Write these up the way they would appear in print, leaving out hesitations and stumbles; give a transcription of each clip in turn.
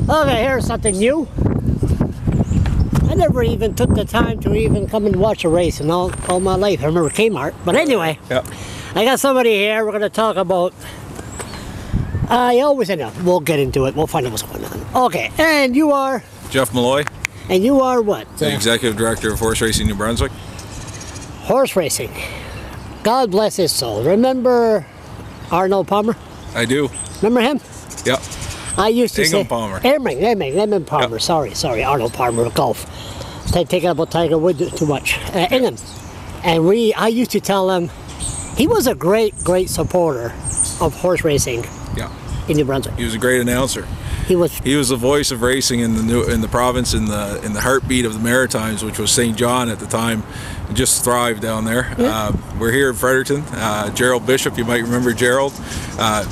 Okay, here's something new. I never even took the time to even come and watch a race in all my life. I remember Kmart. But anyway, I got somebody here. We're going to talk about... you always end up. We'll get into it. We'll find out what's going on. Okay, and you are... Jeff Malloy. And you are what? The Executive Director of Horse Racing New Brunswick. Horse racing. God bless his soul. Remember Arnold Palmer? I do. Remember him? Yep. I used to say... Palmer. Ingham Palmer. Yep. Sorry. Arnold Palmer of golf. Taking about Tiger Woods too much. Ingham. And I used to tell him he was a great supporter of horse racing. Yeah. In New Brunswick. He was a great announcer. He was the voice of racing in the province, in the heartbeat of the Maritimes, which was St. John at the time. It just thrived down there. Yeah. We're here in Fredericton. Gerald Bishop, you might remember Gerald.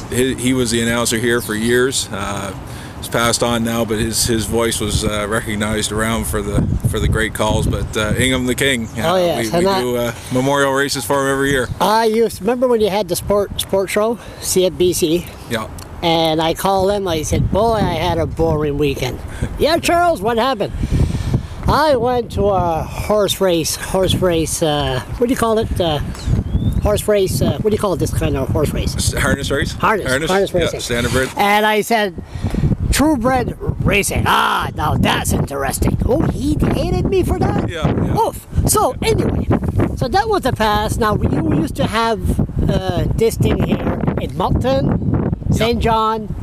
He was the announcer here for years. He's passed on now, but his voice was recognized around for the great calls. But Ingham the King. Oh yes, we do memorial races for him every year. I used to remember when you had the sport show, CFBC. Yeah. And I called him, I said, boy, I had a boring weekend. Yeah, Charles, what happened? I went to a horse race, what do you call it? Horse race, what do you call this kind of horse race? Harness race? Harness racing. Yeah, standardbred. And I said, true-bred racing. Ah, now that's interesting. Oh, he hated me for that? Yeah. Oof. So, anyway, so that was the past. Now, you used to have this thing here in Moncton, St. John,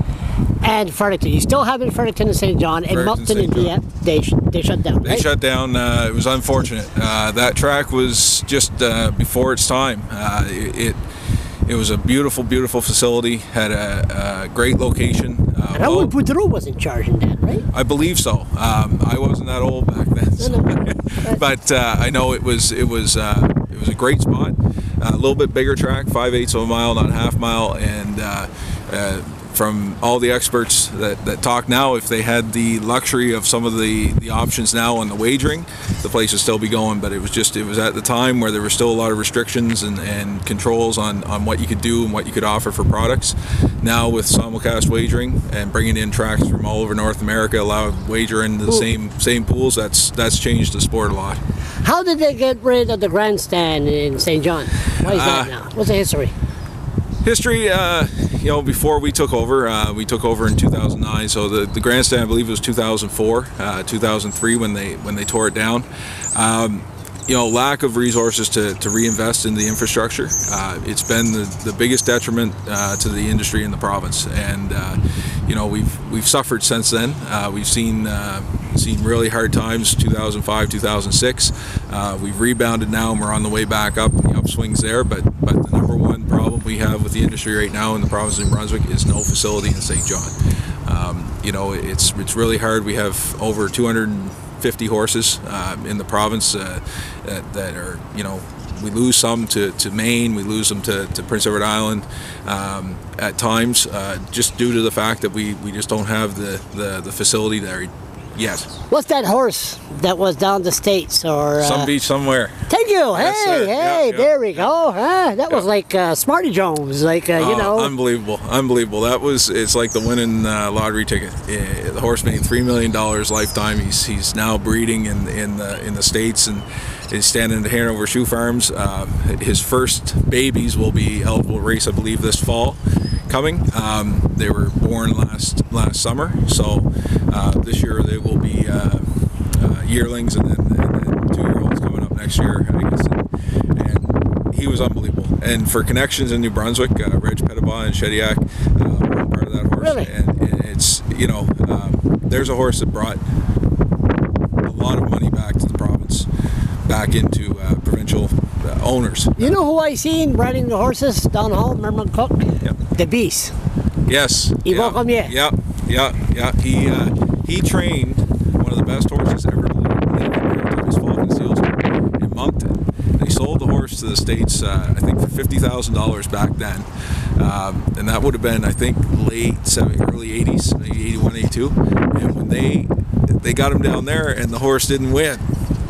and Fredericton. You still have it in Fredericton and St. John. In Moncton and Dieppe, they shut down, right? They shut down. It was unfortunate. That track was just before its time. It was a beautiful facility, had a great location. Raoul Boudreau was in charge in that, right? I believe so. I wasn't that old back then, so. But I know it was a great spot. A little bit bigger track, 5/8 of a mile, not a half mile, and from all the experts that talk now, if they had the luxury of some of the options now on the wagering, the place would still be going. But it was at the time where there were still a lot of restrictions and controls on what you could do and what you could offer for products. Now with simulcast wagering and bringing in tracks from all over North America, allow wagering the same pools, that's changed the sport a lot. How did they get rid of the grandstand in St. John? Why is that now? What's the history? History, before we took over in 2009, so the grandstand, I believe it was 2004, 2003 when they tore it down. Lack of resources to reinvest in the infrastructure. It's been the biggest detriment to the industry in the province, and we've suffered since then. We've seen really hard times, 2005, 2006. We've rebounded now, and we're on the way back up. The upswing's there, but the number one problem we have with the industry right now in the province of New Brunswick is no facility in St. John. It's really hard. We have over 250 horses in the province that are, we lose some to Maine, we lose them to Prince Edward Island at times, just due to the fact that we just don't have the facility there yet. What's that horse that was down the States or Some beach somewhere? Thank you. Yes, hey, there we go. That was like Smarty Jones, Unbelievable. It's like the winning lottery ticket. The horse made $3 million lifetime. He's now breeding in the States and is standing at Hanover Shoe Farms. His first babies will be eligible to race, I believe, this fall coming. They were born last summer, so this year they will be yearlings, and then 2-year-olds coming up next year, I guess. And he was unbelievable. And for connections in New Brunswick, Reg Petitbon and Shediac were part of that horse. Really? And it's, there's a horse that brought a lot of money back to the province, back into provincial owners. You know who I seen riding the horses down home, Merman Cook? Yep. The Beast. Yes. Yvon Comier. Yeah. He trained one of the best horses ever to live. His Falcon Seals in Moncton. They sold the horse to the States, I think, for $50,000 back then. And that would have been, I think, early 80s, maybe 81, 82. And when they got him down there and the horse didn't win,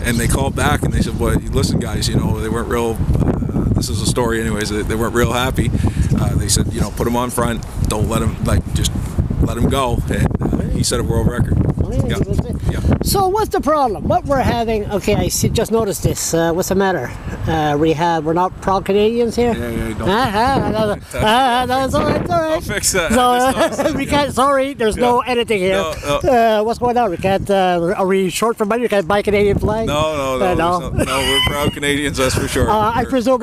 and they called back and they said, well, listen, guys, they weren't real, this is a story anyways, they weren't real happy. They said, put him on front, don't let him, just let him go. And he set a world record. Oh, yeah, Yeah. So what's the problem? What we're having? Okay, I see, just noticed this. What's the matter? We're not proud Canadians here. Yeah, don't. No, it's all right. It's all right. I'll fix that. So we can't. Sorry, there's no editing here. No. What's going on? We can't. Are we short for money? We can't buy Canadian flag? No. No, we're proud Canadians, that's for sure. I presume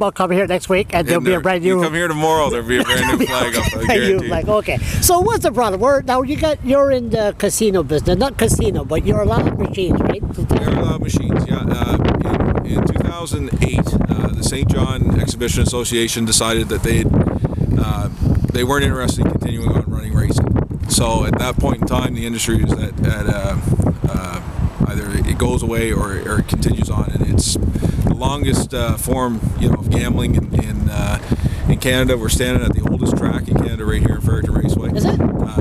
I'll come here next week, and there'll be a brand new. You come here tomorrow, there'll be a brand new flag up. I guarantee. Like, okay. So what's the problem? You're in the casino business, not casino, but you're allowed machines, right? You're allowed machines, yeah. In 2008, the St. John Exhibition Association decided that they weren't interested in continuing on running racing. So at that point in time, the industry is at either it goes away or it continues on, and it's the longest form, of gambling in Canada. We're standing at the oldest track in Canada, right here in Ferriton Raceway. Is it?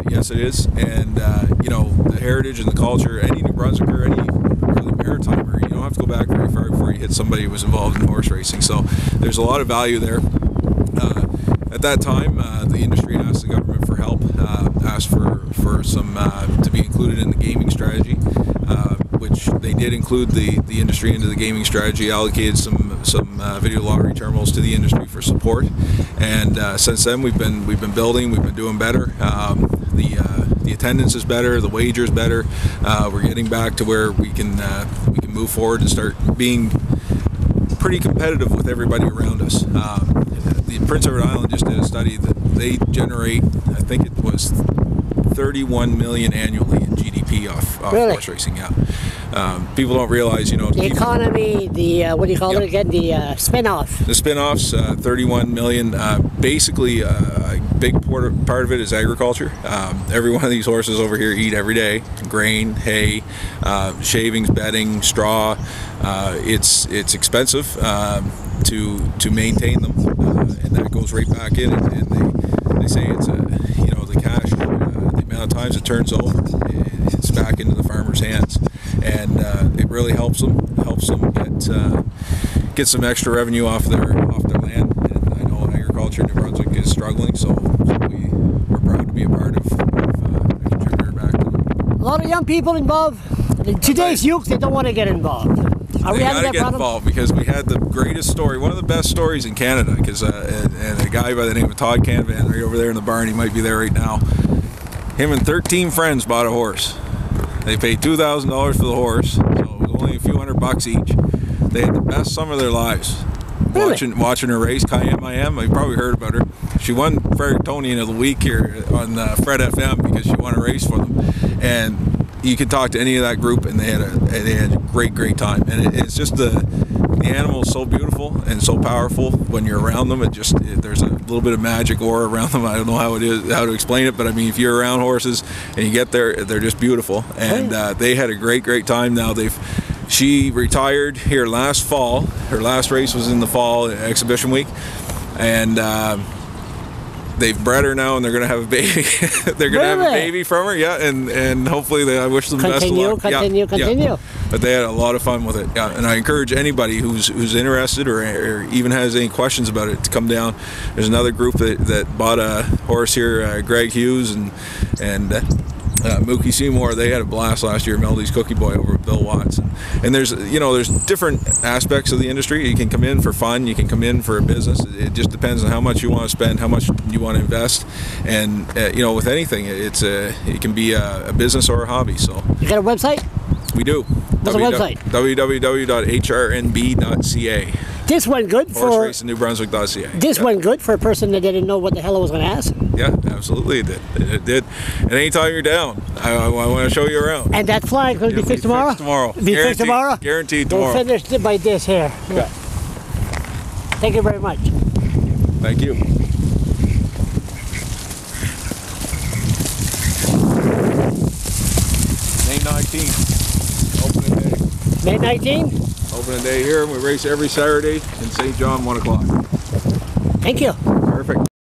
Yes, it is, and the heritage and the culture. Any New Brunswicker, any really Maritimer, you don't have to go back very far before you hit somebody who was involved in horse racing. So there's a lot of value there. At that time, the industry asked the government for help, asked for some to be included in the gaming strategy, which they did include the industry into the gaming strategy, allocated some video lottery terminals to the industry for support, and since then we've been building, we've been doing better. The attendance is better, the wager's better. We're getting back to where we can move forward and start being pretty competitive with everybody around us. The Prince Edward Island just did a study that they generate, I think it was 31 million annually in GDP off really? Horse racing. Yeah, people don't realize, the economy, what do you call it again? The spin-off. The spin-offs, 31 million. Basically, a big part of it is agriculture. Every one of these horses over here eat every day: grain, hay, shavings, bedding, straw. It's expensive to maintain them, and that goes right back in. And they say it's the cash, the amount of times it turns over, it's back into the farmer's hands, and it really helps them get some extra revenue off their land. And I know agriculture in New Brunswick is struggling, so we're proud to be a part of a contributor back to them. A lot of young people involved. Today's youth, they don't want to get involved. They got to get involved, because we had the greatest story, one of the best stories in Canada, because and a guy by the name of Todd Canvan, right over there in the barn, he might be there right now. Him and 13 friends bought a horse. They paid $2,000 for the horse, so it was only a few $100 each. They had the best summer of their lives. Really? Watching her race, Cayenne Mayhem. You probably heard about her. She won Ferritonian of the Week here on Fred FM because she won a race for them. And you could talk to any of that group, and they had a great time. And it's just the animal is so beautiful and so powerful when you're around them. There's a little bit of magic aura around them. I don't know how to explain it, but I mean, if you're around horses and you get there, they're just beautiful. And they had a great time. Now she retired here last fall. Her last race was in the fall exhibition week, and they've bred her now, and they're going to have a baby. They're going to have a baby from her, yeah, and hopefully I wish them the best of luck. Continue. Yeah. But they had a lot of fun with it, yeah. And I encourage anybody who's interested or even has any questions about it to come down. There's another group that bought a horse here, Greg Hughes and Mookie Seymour. They had a blast last year. Melody's Cookie Boy over at Bill Watts, and there's different aspects of the industry. You can come in for fun, you can come in for a business. It just depends on how much you want to spend, how much you want to invest, and with anything, it can be a business or a hobby. So you got a website? We do. What's the website? www.hrnb.ca. This went good for horseracingNewBrunswick.ca. This went good for a person that didn't know what the hell I was going to ask. Yeah, absolutely it did. It did. And anytime you're down, I want to show you around. And that flag will be fixed tomorrow? Tomorrow. Be fixed tomorrow? Guaranteed tomorrow. We'll finish it by this here. Yeah. Thank you very much. Thank you. May 19th. Opening day. May 19th? Opening day here, and we race every Saturday in St. John, 1 o'clock. Thank you.